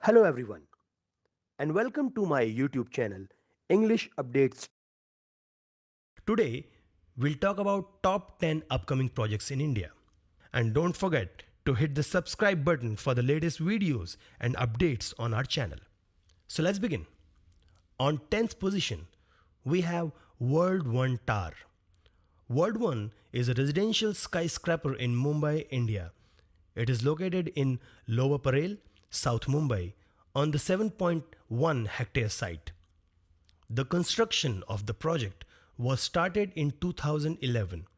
Hello everyone and welcome to my YouTube channel English Updates. Today, we'll talk about top 10 upcoming projects in India. And don't forget to hit the subscribe button for the latest videos and updates on our channel. So let's begin. On 10th position, we have World 1 Tower. World 1 is a residential skyscraper in Mumbai, India. It is located in Lower Parel, South Mumbai, on the 7.1 hectare site. The construction of the project was started in 2011.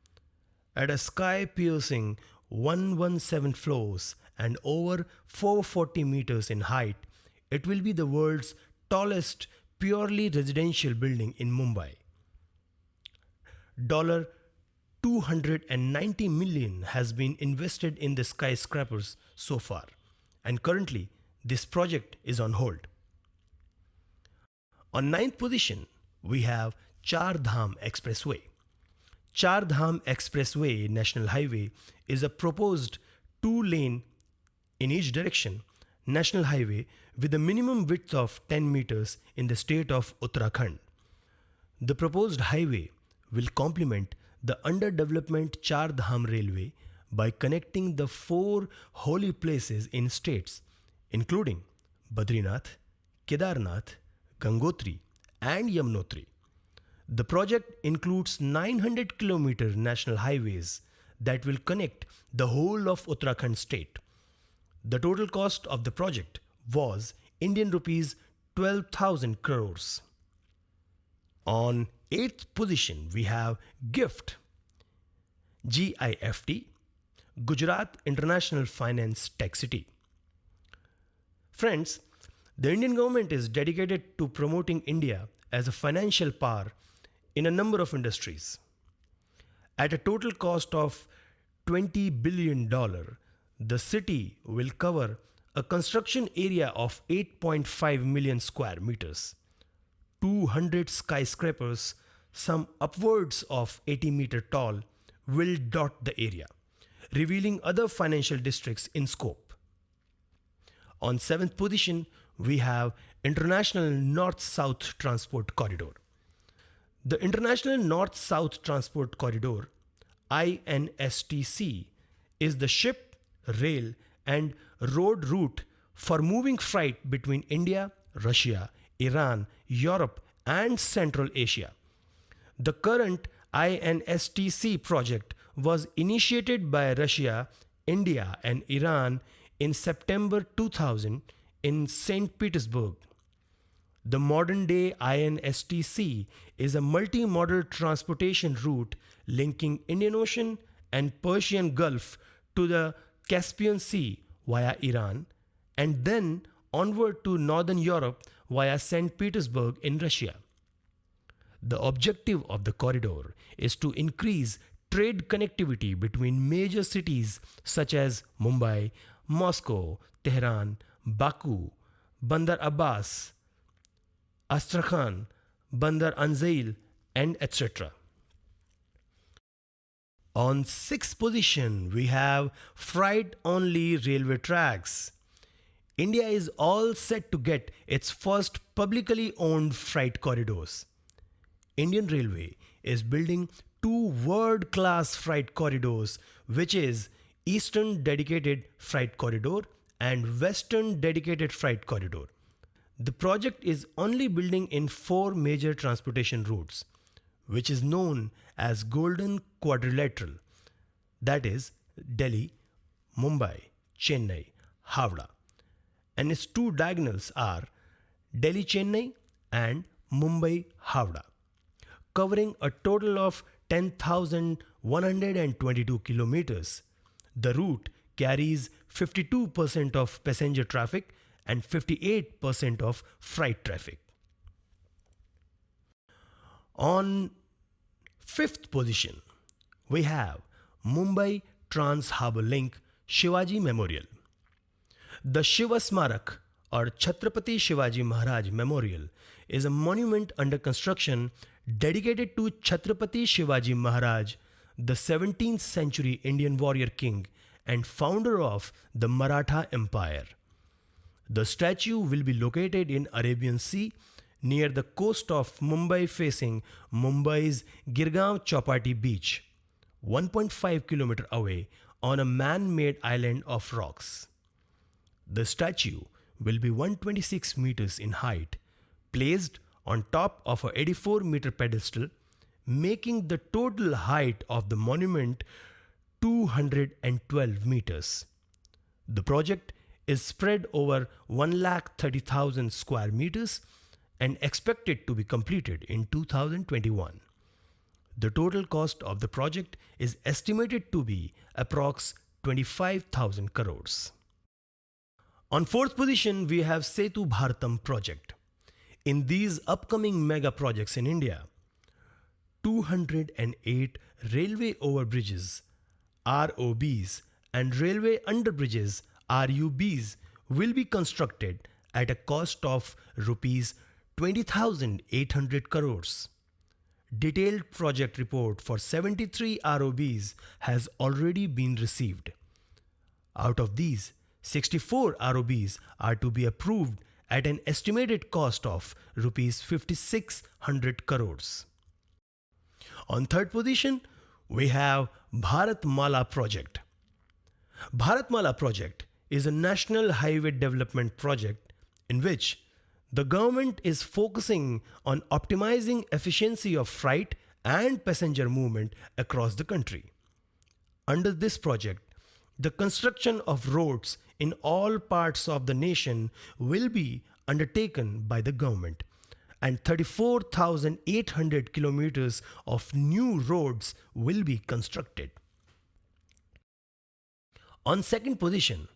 At a sky piercing 117 floors and over 440 meters in height, it will be the world's tallest purely residential building in Mumbai. $290 million has been invested in the skyscrapers so far, and currently this project is on hold. On ninth position, we have Char Dham Expressway. Char Dham Expressway National Highway is a proposed two-lane in each direction national highway with a minimum width of 10 meters in the state of Uttarakhand. The proposed highway will complement the underdevelopment Char Dham Railway by connecting the four holy places in states, including Badrinath, Kedarnath, Gangotri, and Yamunotri. The project includes 900-kilometer national highways that will connect the whole of Uttarakhand state. The total cost of the project was Indian rupees 12,000 crores. On 8th position, we have GIFT, GIFT, Gujarat International Finance Tech City. Friends, the Indian government is dedicated to promoting India as a financial power in a number of industries. At a total cost of $20 billion, the city will cover a construction area of 8.5 million square meters. 200 skyscrapers, some upwards of 80-meter tall, will dot the area, revealing other financial districts in scope. On 7th position, we have International North-South Transport Corridor. The International North-South Transport Corridor, INSTC, is the ship, rail, and road route for moving freight between India, Russia, Iran, Europe, and Central Asia. The current INSTC project was initiated by Russia, India, and Iran in September 2000 in St. Petersburg. The modern day INSTC is a multi-modal transportation route linking Indian Ocean and Persian Gulf to the Caspian Sea via Iran and then onward to Northern Europe via St. Petersburg in Russia. The objective of the corridor is to increase trade connectivity between major cities such as Mumbai, Moscow, Tehran, Baku, Bandar Abbas, Astrakhan, Bandar Anzail, and etc. On 6th position, we have freight-only railway tracks. India is all set to get its first publicly owned freight corridors. Indian Railway is building two world-class freight corridors, which is Eastern Dedicated Freight Corridor and Western Dedicated Freight Corridor. The project is only building in four major transportation routes, which is known as Golden Quadrilateral, that is Delhi, Mumbai, Chennai, Howrah, and its two diagonals are Delhi-Chennai and Mumbai-Howrah, covering a total of 10,122 kilometers. The route carries 52% of passenger traffic and 58% of freight traffic. On 5th position, we have Mumbai Trans Harbour Link Shivaji Memorial. The Shiva Smarak or Chhatrapati Shivaji Maharaj Memorial is a monument under construction dedicated to Chhatrapati Shivaji Maharaj, the 17th century Indian warrior king and founder of the Maratha Empire. The statue will be located in Arabian Sea near the coast of Mumbai facing Mumbai's Girgaon Chowpatty beach, 1.5 km away on a man-made island of rocks. The statue will be 126 meters in height, placed on top of a 84-meter pedestal, making the total height of the monument 212 meters. The project is spread over 130,000 square meters and expected to be completed in 2021. The total cost of the project is estimated to be approx 25,000 crores. On fourth position, we have Setu Bharatam project. In these upcoming mega projects in India, 208 railway overbridges, ROBs, and railway underbridges, RUBs, will be constructed at a cost of rupees 20,800 crores. Detailed project report for 73 ROBs has already been received. Out of these, 64 ROBs are to be approved at an estimated cost of rupees 5,600 crores. On third position, we have Bharatmala project. Bharatmala project is a national highway development project in which the government is focusing on optimizing efficiency of freight and passenger movement across the country. Under this project, the construction of roads in all parts of the nation will be undertaken by the government, and 34,800 kilometers of new roads will be constructed. On second position,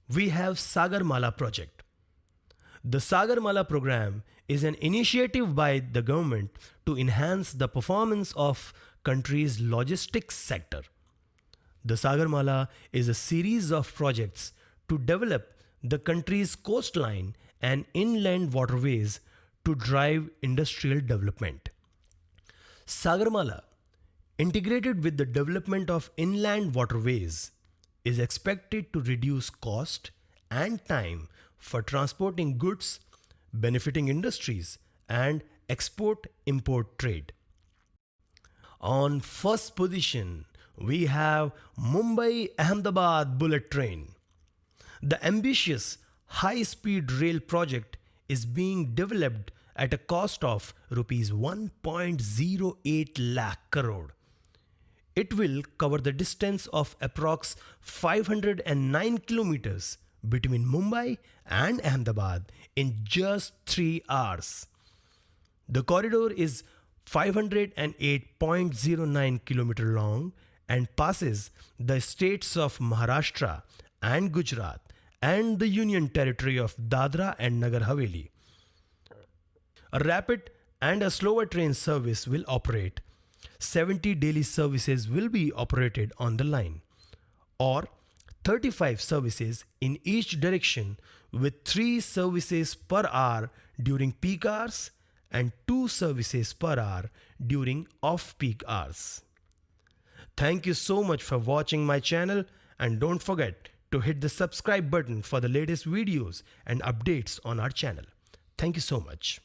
we have Sagarmala project. The Sagarmala program is an initiative by the government to enhance the performance of country's logistics sector. The Sagarmala is a series of projects to develop the country's coastline and inland waterways to drive industrial development. Sagarmala, integrated with the development of inland waterways, is expected to reduce cost and time for transporting goods, benefiting industries, and export-import trade. On first position, we have Mumbai-Ahmedabad bullet train. The ambitious high-speed rail project is being developed at a cost of rupees 1.08 lakh crore. It will cover the distance of approx 509 kilometers between Mumbai and Ahmedabad in just 3 hours. The corridor is 508.09 km long and passes the states of Maharashtra and Gujarat and the Union Territory of Dadra and Nagar Haveli. A rapid and a slower train service will operate. 70 daily services will be operated on the line, or 35 services in each direction with 3 services per hour during peak hours and 2 services per hour during off-peak hours. Thank you so much for watching my channel, and don't forget to hit the subscribe button for the latest videos and updates on our channel. Thank you so much.